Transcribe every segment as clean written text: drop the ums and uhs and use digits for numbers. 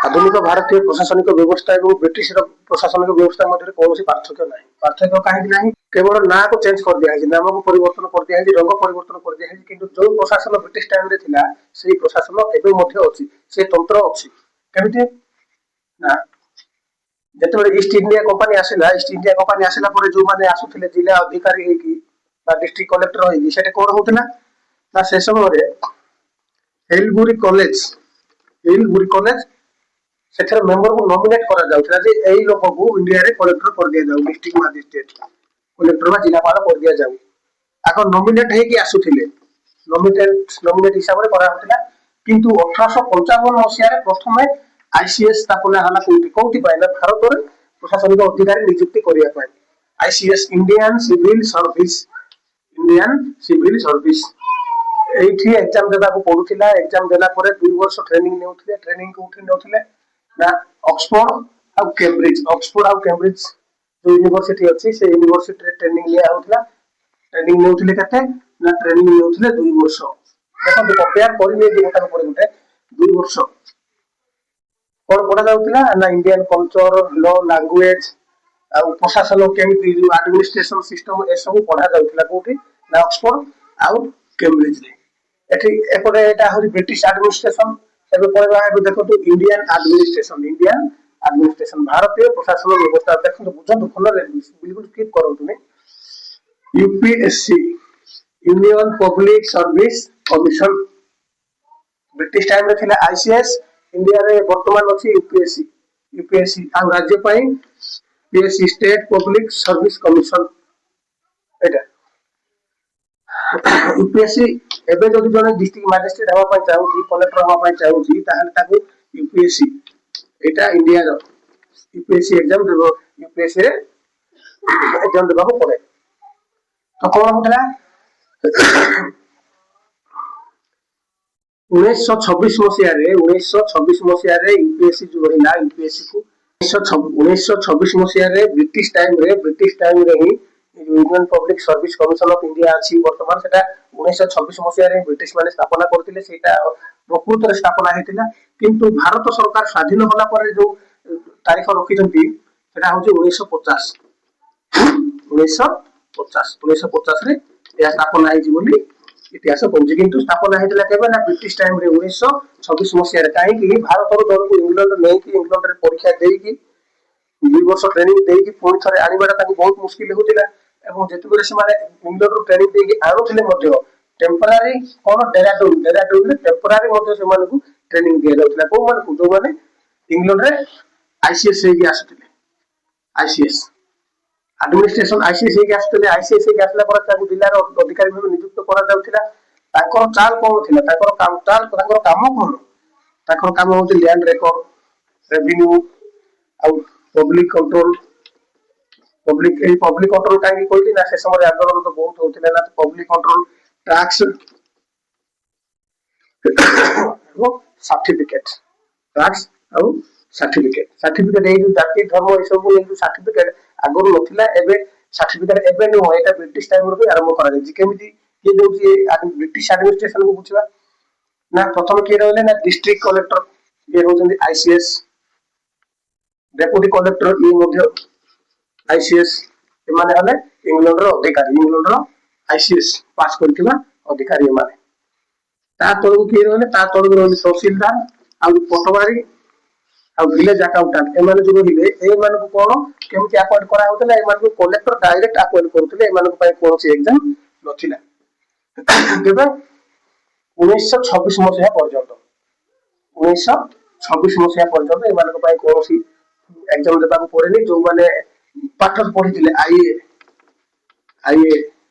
आधुनिक भारतीय प्रशासनिक व्यवस्था और ब्रिटिश प्रशासनिक व्यवस्था मध्य कौन पार्थक्य ना पार्थक्य कहीं केवल ना को चेंज कर दिया नाम को परिवर्तन कर दिया रंग परिवर्तन कर दिया कि जो प्रशासन ब्रिटिश टाइम रे थिला से प्रशासन एवं मध्य अच्छी से तंत्र अच्छी केमिति ना जेतेबेले ईस्ट इंडिया कंपनी आसिला ईस्ट इंडिया कंपनी आसिला पर जो माने आसुथिले जिला अधिकारी हेकी बा डिस्ट्रिक्ट कलेक्टर हेकी सेटे कोन होतिला ना से समय रे हेलबुरी कॉलेज सेठर मेंबर को नॉमिनेट करा जाउथला जे एई लोक को इंडिया रे कलेक्टर कर दिया जाउ डिस्ट्रिक्ट मजिस्ट्रेट कलेक्टर बा जिलापाल कर दिया जाउ आको नॉमिनेट हेकी आसुथिले नॉमिनेट हिसाब रे करा होतिला किंतु 1855 मसिया रे प्रथमे आईसीएस ताकुला हला कोउटी पाइला भारत रे प्रशासनिक अधिकारी नियुक्ति करिया पाइ आईसीएस इंडियन सिविल सर्विस एठी एग्जाम देबा को पडुथिला एग्जाम देला परे 2 वर्ष ट्रेनिंग नेउथिले ट्रेनिंग को उठी नेउथिले ना ऑक्सफोर्ड और कैम्ब्रिज जो यूनिवर्सिटी अछि से यूनिवर्सिटी रे ट्रेनिंग लिया होथिला ट्रेनिंग नेउथिले कते ना ट्रेनिंग नेउथिले 2 वर्ष देखो कंपेयर करिले जे गोटा परे गोटे 2 वर्ष कोन पढा जाउथिला ना इंडियन कल्चर लॉ लैंग्वेज आ प्रशासन केमिति एडमिनिस्ट्रेशन सिस्टम ए सब पढा जाउथिला कोठी ना ऑक्सफोर्ड आ कैम्ब्रिज रे एठी एपरे एटा होरी ब्रिटिश एडमिनिस्ट्रेशन एबे पढवा एबे देखो तो इंडियन एडमिनिस्ट्रेशन भारतीय प्रशासन व्यवस्था देखो बुझन भल रे बिल्कुल कीप करो तुमे UPSC union Public service commission British time रे थिला आईसीएस इंडिया रे वर्तमान अछि यूपीएससी आ राज्य पई PSC state public service commission एटा यूपीएससी एबे जदि जने डिस्ट्रिक्ट मजिस्ट्रेट हवा पई चाहूची कलेक्टर हवा पई चाहूची ताहले ताकू यूपीएससी एटा इंडिया रो यूपीएससी एग्जाम देबो यूपीएससी रे एग्जाम देबा को पड़े तो कोन होतला 1926 मसिया रे यूपीएससी जो रहिला यूपीएससी को 1926 मसिया रे ब्रिटिश टाइम रे ही Union Public Service Commission of India अछि वर्तमान सेटा 1926 मसिया रे ब्रिटिश माने स्थापना करथिले सेटा प्रकृत रे स्थापना हेतिला किंतु भारत सरकार स्वाधीन होला पर जो तारीख रखिसंती सेटा होची 1950 रे या स्थापना हेजी बोली इतिहास कहूँ किंतु स्थापना हेतिला केबे ना ब्रिटिश टाइम रे 1926 मसिया रे काहे कि भारत रो दल को इंग्लैंड नै कि इंग्लैंड रे परीक्षा देई कि 2 वर्ष ट्रेनिंग देई कि पुଣି थरे आनिबाटा ताको बहुत मुश्किल होतिला एवं जेतबेले से माने इंग्लैंड रो ट्रेनिंग देई कि आरोथिले मध्ये टेम्पररी कोन डेराडून रे टेम्पररी मध्ये से माने को ट्रेनिंग दिया जाउतिला को माने को जो माने इंग्लैंड रे आईसीएस रे आसुतिले आईसीएस एडमिनिस्ट्रेशन आईसीएस के आसले आईसीएस के आसला पर ताकू जिल्ला रो अधिकारी भाबे नियुक्त करा जाउतिला ताकर चाल कोन थिला ताकर काम कोन ताकर काम होती लैंड रिकॉर्ड रेवेन्यू आउ पब्लिक कंट्रोल काई कोइली ना से समय आंदोलन तो बहुत होतिला ना पब्लिक कंट्रोल टैक्स वो सर्टिफिकेट टैक्स आउ सर्टिफिकेट ए जो जाति धर्म ए सब ए जो सर्टिफिकेट आगुर नथिला एबे सर्टिफिकेट एबे नो एटा ब्रिटिश टाइम रो आरंभ करा जे केमिति के दोची ब्रिटिश एडमिनिस्ट्रेशन को बुझिबा ना प्रथम के रहले ना डिस्ट्रिक्ट कलेक्टर ये होजंदी आईसीएस डेप्यूटी कलेक्टर ये मध्ये आईसीएस ए माने हले इंग्लैंड रो आईसीएस पास करथिबा अधिकारी माने ता तळु के रहले ता तळु रहले तहसीलदार आ पटवारी आ विलेज अकाउंटेंट ए माने जो रहिले ए माने को कोन केमिति अपॉइंट करा होतले ए माने को कलेक्टर डायरेक्ट अपॉइंट करथिले ए माने को पई कोनसी एग्जाम नथिला देबे 1926 मसिया पर्यंत 1926 मसिया पर्यंत ए माने को पई कोनसी एग्जाम देबा को पड़ेनी जो माने पाठ पढिथिले आईए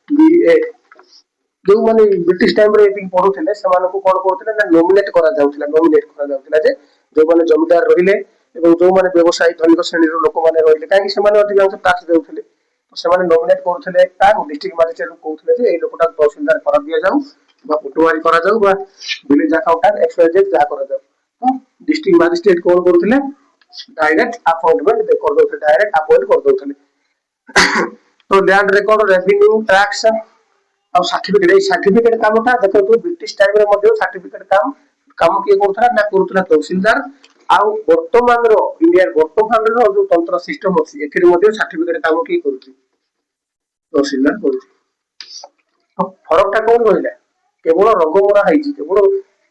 बीए जो माने ब्रिटिश टाइम रे एतिक पढुथिले से माने को कोन करथिले ना नॉमिनेट करा जाउथिला जे जो माने जमीदार रहिले एवं जो माने व्यवसायी धनिक श्रेणी रो लोक माने रहिले काहे कि से माने अधिकांश टैक्स देउथिले तो से माने नॉमिनेट करथिले ता डिस्ट्रिक्ट मजिस्ट्रेट को कहउथिले जे ए लोकटा तहसीलदार करा दिया जाउ बा पटवारी करा जाउ बा विलेज अकाउंटेंट एक्सवाइजेड जा करा जाउ तो डिस्ट्रिक्ट मजिस्ट्रेट कोन करथिले डायरेक्ट अपॉइंटमेंट दे कर दोथिले डायरेक्ट अपॉइंट कर दोथिले तो लैंड रिकॉर्ड रेवेन्यू टैक्स और सर्टिफिकेट कामटा देखो तो ब्रिटिश टाइम रे मध्ये सर्टिफिकेट काम के करथला ना करथला तहसीलदार ଆଉ ବର୍ତ୍ତମାନର ଇଣ୍ଡିଆର ବର୍ତ୍ତମାନର ଯୋଉ ତନ୍ତ୍ର ସିଷ୍ଟମ ଅଛି ଏଥିରେ ମଧ୍ୟ ସାର୍ଟିଫିକେଟ କାମ କିଏ କରୁଛି? ତହସିଲଦାର କରୁଛି। ଫରକଟା କଣ ରହିଲା? କେବଳ ରଙ୍ଗ ମରା ହେଇଛି, କେବଳ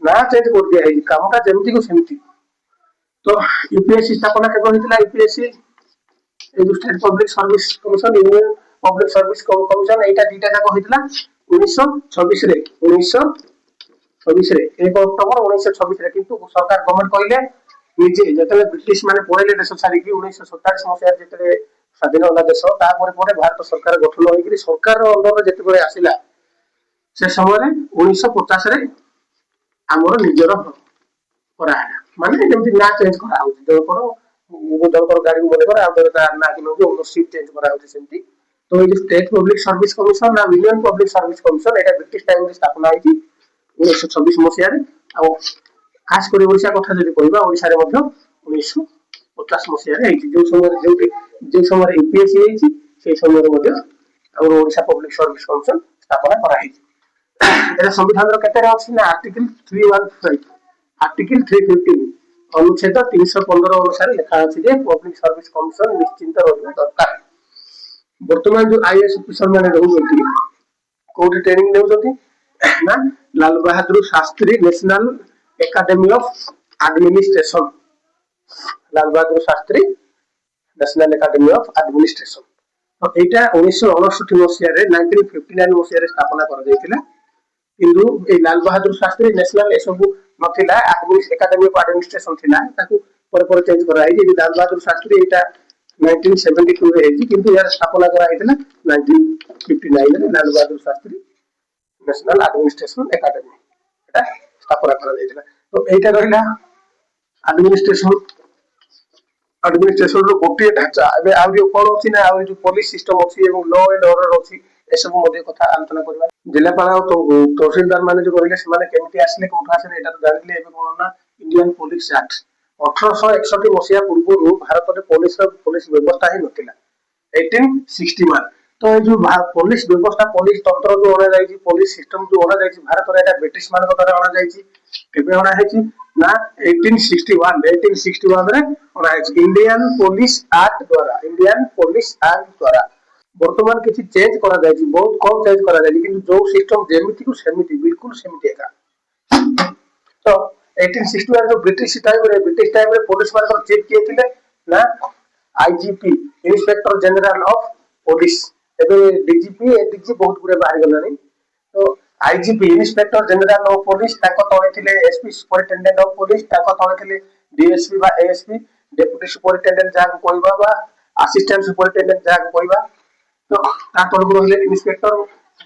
ନା ଚେଞ୍ଜ କରିଦିଆ ହେଇଛି, କାମଟା ଯେମିତିକୁ ସେମିତି। ତ ୟୁପିଏସସି ସ୍ଥାପନା କେବେ ହେଇଥିଲା? ୟୁପିଏସସି এই যে state public service commission, union public service commission, এইটা দুইটা যাক হয়েছিল 1926 রে। 1926 রে 1 অক্টোবর 1926 রে। কিন্তু সরকার গভর্নমেন্ট কইলে নিজে যেতলে ব্রিটিশ মানে পড়াইলে দেশ ছাড়িকি 1947 মସିହା যেতলে স্বাধীন হলা দেশ, তারপরে পরে ভারত সরকার গঠন হইকি সরকার অন্ডরে যেতবে আসিলা সে সময় 1950 রে আমার নিজের করা মানে যেমতি না চেঞ্জ করা হচ্ছে জনকর জনকর গাড়ি মনে করে আর তার না কিনো ওনরশিপ চেঞ্জ করা হচ্ছে সেমতি। তো এই যে স্টেট পাবলিক সার্ভিস কমিশন না ইউনিয়ন পাবলিক সার্ভিস কমিশন এটা ব্রিটিশ টাইমে স্থাপনা হয়েছি 1926 মସିହାରେ। ଆଉ ଖାସ କରି ଓଡ଼ିଶା କଥା ଯଦି କହିବା ଓଡ଼ିଶାରେ ମଧ୍ୟ 1950 ମସିହାରେ ହେଇଛି। ଯୋଉ ସମୟରେ ୟୁପିଏସସି ହେଇଛି ସେଇ ସମୟରେ ମଧ୍ୟ ଆମର ଓଡ଼ିଶା ପବ୍ଲିକ ସର୍ଭିସ କମିଶନ ସ୍ଥାପନା କରାହେଇଛି। এটা সংবিধানের কেতেরে আছে না আর্টিকেল 315 আর্টিকেল 315 অনুচ্ছেদ 315 অনুসারে লেখা আছে যে পব্লিক সার্ভিস কমিশন নিশ্চিন্ত রহিবা দরকার। বর্তমান যে আইএএস অফিসর মানে রহুଛନ୍ତି কোটি ট্রেনিং নেউଛନ୍ତି না Lal Bahadur Shastri National Academy of Administration, Lal Bahadur Shastri National Academy of Administration. তো এইটা 1959 মସିହାରେ 1959 মସିହାରେ স্থাপনা କରାଯାଇଥିଲା। কিন্তু এই লাল Bahadur Shastri national এসবু নথিলা academy of administration ଥିଲା, ତାକୁ ପରେ ପରେ ଚେଞ୍ଜ କରାଯାଇଛି। এই লাল বাহাদুর শাস্ত্রী এটা 1972 ରେ ହେଇଛି, কিন্তু ଏହାର ସ୍ଥାପନା କରାଯାଇଥିଲା 1959 ରେ Lal Bahadur Shastri national administration academy এটা স্থাপনা କରାଯାଇଥିଲା। তো এইটা ରହିଲା আডমিনিস্ট্রেশন ଆଡମିନିଷ୍ଟ୍ରେସନ ର ଗୋଟିଏ ଢାଞ୍ଚା। ଏବେ ଆଉ ଯୋଉ କଣ ଅଛି ନା ଆଉ ଯୋଉ ପୋଲିସ ସିଷ୍ଟମ ଅଛି ଏବଂ ଲ ଆଣ୍ଡ ଅର୍ଡର ଅଛି ଏସବୁ ମଧ୍ୟ କଥା ଆଲୋଚନା କରିବା। ଜିଲ୍ଲାପାଳ ଆଉ ତହସିଲଦାର ମାନେ ଯୋଉ ରହିଲେ ସେମାନେ କେମିତି ଆସିଲେ କୋଉଠୁ ଆସିଲେ ଏଇଟା ତ ଜାଣିଲେ। ଏବେ କଣ ନା ଇଣ୍ଡିଆନ ପୋଲିସ ଆକ୍ଟ 1861 ମସିହା ପୂର୍ବରୁ ଭାରତରେ ପୋଲିସ ବ୍ୟବସ୍ଥା ହିଁ ନଥିଲା 1861। ତ ଏଇ ଯୋଉ ପୋଲିସ ବ୍ୟବସ୍ଥା ପୋଲିସ ତନ୍ତ୍ର ଯୋଉ ଅଣାଯାଇଛି ପୋଲିସ ସିଷ୍ଟମ ଯୋଉ ଅଣାଯାଇଛି ଭାରତରେ ଏଟା ବ୍ରିଟିଶ ମାନଙ୍କ ଦ୍ୱାରା ଅଣାଯାଇଛି। କେବେ ଅଣାହେଇଛି ନା 1861 ରେ ଅଣାହେଇଛି ଇଣ୍ଡିଆନ ପୋଲିସ ଆକ୍ଟ ଦ୍ୱାରା। ଇଣ୍ଡିଆନ ପୋଲିସ ଆକ୍ଟ ଦ୍ୱାରା ବର୍ତ୍ତମାନ କିଛି ଚେଞ୍ଜ କରାଯାଇଛି, ବହୁତ କମ ଚେଞ୍ଜ କରାଯାଇଛି, କିନ୍ତୁ ଯୋଉ ସିଷ୍ଟମ ଯେମିତିକୁ ସେମିତି ବିଲକୁଲ ସେମିତି ଏକା। ତ 1861 ଯୋଉ ବ୍ରିଟିଶ ଟାଇମରେ ପୋଲିସ ମାନଙ୍କର ଚିଫ କିଏ ଥିଲେ ନା IGP inspector general of police. ଏବେ ଡିଜିପି ଏଡିଜି ବହୁତ ଗୁଡେ ବାହାରିଗଲାଣି। ତ IGP inspector general of police, ତାଙ୍କ ତଳେ ଥିଲେ ଏସପି ସୁପରିଟେଣ୍ଡେଣ୍ଟ ଅଫ ପୋଲିସ, ତାଙ୍କ ତଳେ ଥିଲେ ডিএসপি বা এএসপি ডেপুটি সুপরিটেন্ডেন্ট যাହାକୁ କହିବା ବା ଆସିଷ୍ଟାଣ୍ଟ ସୁପରିଟେଣ୍ଡେଣ୍ଟ ଯାହାକୁ କହିବା। ତ ତା ତଳକୁ ରହିଲେ ଇନ୍ସପେକ୍ଟର,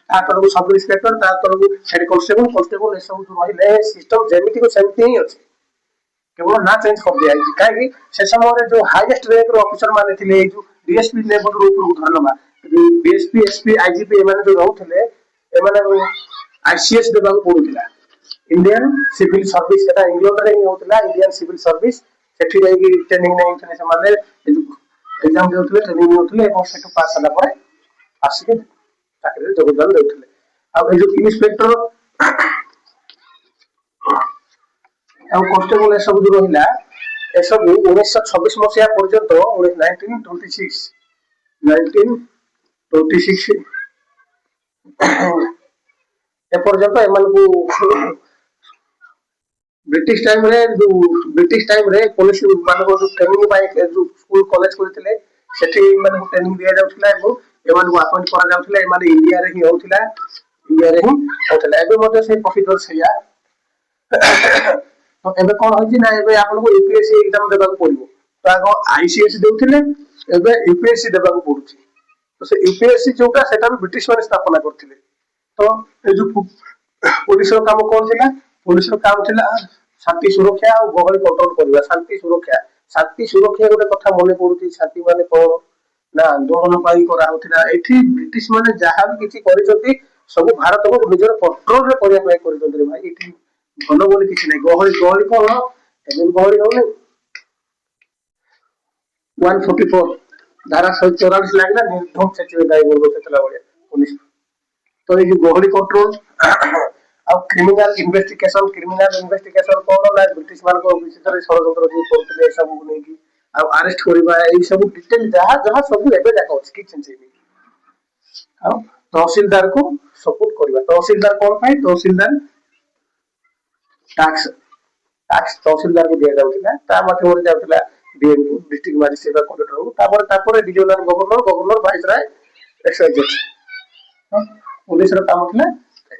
ତା ତଳକୁ ସବ ଇନ୍ସପେକ୍ଟର, ତା ତଳକୁ ହେଡ କନଷ୍ଟେବଲ ଏସବୁ ଯୋଉ ରହିଲେ ସିଷ୍ଟମ ଯେମିତିକୁ ସେମିତି ହିଁ ଅଛି, କେବଳ ନା ଚେଞ୍ଜ କରିଦିଆଯାଇଛି। କାହିଁକି ସେ ସମୟରେ ଯୋଉ ହାଇଏଷ୍ଟ ର୍ୟାଙ୍କର ଅଫିସର ମାନେ ଥିଲେ ଏଇ ଯୋଉ ଡିଏସପି ଲେଭେଲରୁ ଉପରକୁ ଧରି ନବା ଡିଏସପି ଏସପି ଆଇଜିପି ଏମାନେ ଯୋଉ ରହୁଥିଲେ ଏମାନେ ଆଇସିଏସ୍ ଦେବାକୁ ପଡୁଥିଲା। इंडियन सिविल सर्विस এটা ইংল্যান্ডରେ ହିଁ ହଉଥିଲା इंडियन सिविल सर्विस। ସେଠି ଯାଇକି ଟ୍ରେନିଂ ନେଉଥିଲେ ସେମାନେ, ଏକ୍ଜାମ ଦେଉଥିଲେ ଟ୍ରେନିଂ ନେଉଥିଲେ ଏବଂ ସେଠୁ ପାସ୍ ହେଲା ପରେ ଆସିକି ଚାକିରିରେ ଯୋଗଦାନ ଦେଉଥିଲେ। ଆଉ ଏଇ ଯୋଉ ଇନ୍ସପେକ୍ଟର ଆଉ କନଷ୍ଟେବଲ ଏସବୁ ଯୋଉ ରହିଲା ଏସବୁ 1926 ମସିହା ପର୍ଯ୍ୟନ୍ତ 1926 ଏପର୍ଯ୍ୟନ୍ତ ଏମାନଙ୍କୁ ବ୍ରିଟିଶ ଟାଇମରେ ପୋଲିସ ମାନଙ୍କୁ ଯୋଉ ଟ୍ରେନିଂ ପାଇଁ ଯୋଉ ସ୍କୁଲ କଲେଜ କରିଥିଲେ ସେଠି ଏମାନଙ୍କୁ ଟ୍ରେନିଂ ଦିଆଯାଉଥିଲା ଏବଂ ଏମାନଙ୍କୁ ଆପଏଣ୍ଟ କରାଯାଉଥିଲା। ଏମାନେ ଇଣ୍ଡିଆରେ ହିଁ ହଉଥିଲା। ଏବେ ମଧ୍ୟ ସେଇ ପ୍ରୋସିଜର ସେଇଆ। ତ ଏବେ କଣ ହେଇଛି ନା ଏବେ ଆପଣଙ୍କୁ ୟୁପିଏସସି ଏକ୍ଜାମ ଦେବାକୁ ପଡିବ। ତ ଆଗ ଆଇସିଏସ୍ ଦଉଥିଲେ, ଏବେ ୟୁପିଏସସି ଦେବାକୁ ପଡୁଛି। ତ ସେ ୟୁପିଏସସି ଯୋଉଟା ସେଟା ବି ବ୍ରିଟିଶ ମାନେ ସ୍ଥାପନା କରିଥିଲେ। ତ ଏଇ ଯୋଉ ପୋଲିସର କାମ କଣ ଥିଲା? ପୋଲିସର କାମ ଥିଲା ଶାନ୍ତି ସୁରକ୍ଷା ଆଉ ଗହଳି କଣ୍ଟ୍ରୋଲ କରିବା। ଶାନ୍ତି ସୁରକ୍ଷା ଗୋଟେ କଥା ମନେ ପଡୁଛି। ଶାନ୍ତି ମାନେ କଣ ନା ଆନ୍ଦୋଳନ ପାଇଁ କରାହଉଥିଲା। ଏଠି ବ୍ରିଟିଶ ମାନେ ଯାହା ବି କିଛି କରିଛନ୍ତି ସବୁ ଭାରତକୁ ନିଜର କଣ୍ଟ୍ରୋଲରେ କରିବା ପାଇଁ କରିଛନ୍ତି ଭାଇ। ଏଠି ଭଲ ବୋଲି କିଛି ନାହିଁ। ଗହଳି କଣ ଏବେ ଗହଳି ହଉନି। 144 ଧାରା 144 ଲାଗିଲା ନିର୍ଦ୍ଧୁମ ଛେଚିବେ ଗାଈ ଗୋରୁ ଛେଚିଲା ଭଳିଆ ପୋଲିସ। ତ ଏଇ ଯୋଉ ଗହଳି କଣ୍ଟ୍ରୋଲ ଆଉ କ୍ରିମିନାଲ ଇନଭେଷ୍ଟିଗେସନ କଣ ନା ବ୍ରିଟିଶ ମାନଙ୍କ ବିଷୟରେ ଷଡ଼ଯନ୍ତ୍ର ଯିଏ କରୁଥିଲେ ଏସବୁକୁ ନେଇକି ଆଉ ଆରେଷ୍ଟ କରିବା ଏଇ ସବୁ ଡିଟେଲ ଯାହା ଯାହା ସବୁ ଏବେ ଯାକ ଅଛି କିଛି ଚେଞ୍ଜ ହେଇନି। ଆଉ ତହସିଲଦାର କୁ ସପୋର୍ଟ କରିବା। ତହସିଲଦାର କଣ ପାଇଁ? ତହସିଲଦାର ଟାକ୍ସ ଟାକ୍ସ ତହସିଲଦାରକୁ ଦିଆଯାଉଥିଲା, ତା ମାଧ୍ୟମରେ ଯାଉଥିଲା ଡିଏମ୍ କୁ, ଡିଷ୍ଟ୍ରିକ୍ଟ ମାଜିଷ୍ଟ୍ରେଟ ବା କଲେକ୍ଟରକୁ, ତାପରେ ଡିଭିଜନାଲ ଗଭର୍ଣ୍ଣର ଭାଇସରୟ ଏକ୍ସାଇଜେଡ। ପୁଲିସର କାମ ଥିଲା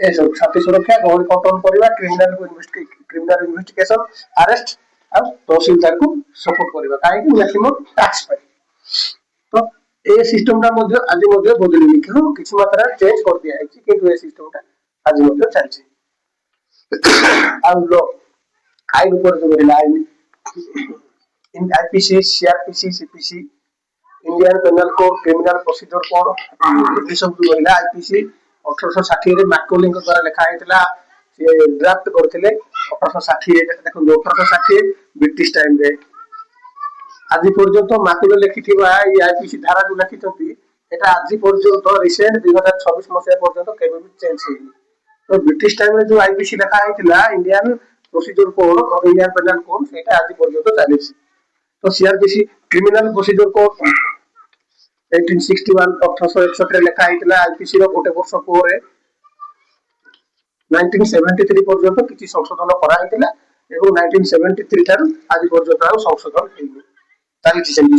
ଏସବୁ ଶାନ୍ତି ସୁରକ୍ଷା, ଗହଳି କଣ୍ଟ୍ରୋଲ କରିବା, କ୍ରିମିନାଲ ଇନଭେଷ୍ଟିଗେସନ, ଆରେଷ୍ଟ ଆଉ ତହସିଲଦାରକୁ ସପୋର୍ଟ କରିବା। କାହିଁକି? ମ୍ୟାକ୍ସିମମ୍ ଟାକ୍ସ ପାଇଁ। ତ ଏ ସିଷ୍ଟମଟା ମଧ୍ୟ ଆଜି ମଧ୍ୟ ବଦଳିନି, କିନ୍ତୁ କିଛି ମାତ୍ରାରେ ଚେଞ୍ଜ କରିଦିଆଯାଇଛି, କିନ୍ତୁ ଏ ସିଷ୍ଟମଟା ଆଜି ମଧ୍ୟ ଚାଲିଛି। ଆଉ ଆଇନ ଉପରେ ଯୋଉ ରହିଲା ଆଇନ, IPC, CrPC, CPC, Indian Penal Code, Criminal Procedure Code, ଏସବୁ ରହିଲା। ଆଇପିସି 1860 ମାର୍କୋଲିଙ୍କ ଦ୍ୱାରା ଲେଖା ହେଇଥିଲା, ସେ ଡ୍ରାଫ୍ଟ କରିଥିଲେ 1860। ଦେଖନ୍ତୁ 1860 ବ୍ରିଟିଶ ଟାଇମରେ। ଆଜି ପର୍ଯ୍ୟନ୍ତ ମାର୍କୋଲି ଲେଖିଥିବା ଏଇ ଆଇପିସି ଧାରା ଯୋଉ ଲେଖିଛନ୍ତି, এটা ଆଜି ପର୍ଯ୍ୟନ୍ତ ରିସେଣ୍ଟ 2026 ମସିହା ପର୍ଯ୍ୟନ୍ତ କେବେ ବି ଚେଞ୍ଜ ହେଇନି। ତ ବ୍ରିଟିଶ ଟାଇମରେ ଯୋଉ ଆଇପିସି ଲେଖା ହେଇଥିଲା Indian Procedure Code, Indian Penal Code, ସେଇଟା ଆଜି ପର୍ଯ୍ୟନ୍ତ ଚାଲିଛି। ତ ସିଆରପିସି କ୍ରିମିନାଲ ପ୍ରୋସିଡର କୋଡ 1861 ଲେଖା ହେଇଥିଲା। ଆଇପିସି ର ଗୋଟେ ବର୍ଷ ପରେ 1973 ପର୍ଯ୍ୟନ୍ତ କିଛି ସଂଶୋଧନ କରାଯାଇଥିଲା ଏବଂ 1973 ଠାରୁ ଆଜି ପର୍ଯ୍ୟନ୍ତ ଆଉ ସଂଶୋଧନ ହେଇନି, ଚାଲିଛି ସେମିତି।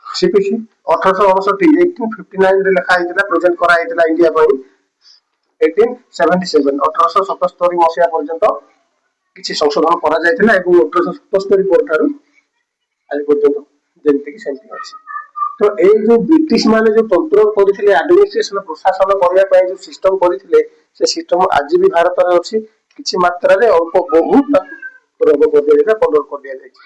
ସିପିସି 1859 ରେ ଲେଖା ହେଇଥିଲା, ପ୍ରେଜେଣ୍ଟ କରାଯାଇଥିଲା ଇଣ୍ଡିଆ ପାଇଁ। 1877 ମସିହା ପର୍ଯ୍ୟନ୍ତ କିଛି ସଂଶୋଧନ କରାଯାଇଥିଲା ଏବଂ 1877 ପରଠାରୁ ଆଜି ପର୍ଯ୍ୟନ୍ତ ଯେମିତିକି ସେମିତି ଅଛି। ତ ଏଇ ଯୋଉ ବ୍ରିଟିଶ ମାନେ ଯୋଉ ତନ୍ତ୍ର କରିଥିଲେ, ଆଡମିନିଷ୍ଟ୍ରେସନ ପ୍ରଶାସନ କରିବା ପାଇଁ ଯୋଉ ସିଷ୍ଟମ କରିଥିଲେ, ସେ ସିଷ୍ଟମ ଆଜି ବି ଭାରତରେ ଅଛି। କିଛି ମାତ୍ରାରେ ଅଳ୍ପ ବହୁତ ରୋଗ କରିଦିଆଯାଇଛି, କଣ୍ଟ୍ରୋଲ କରିଦିଆଯାଇଛି।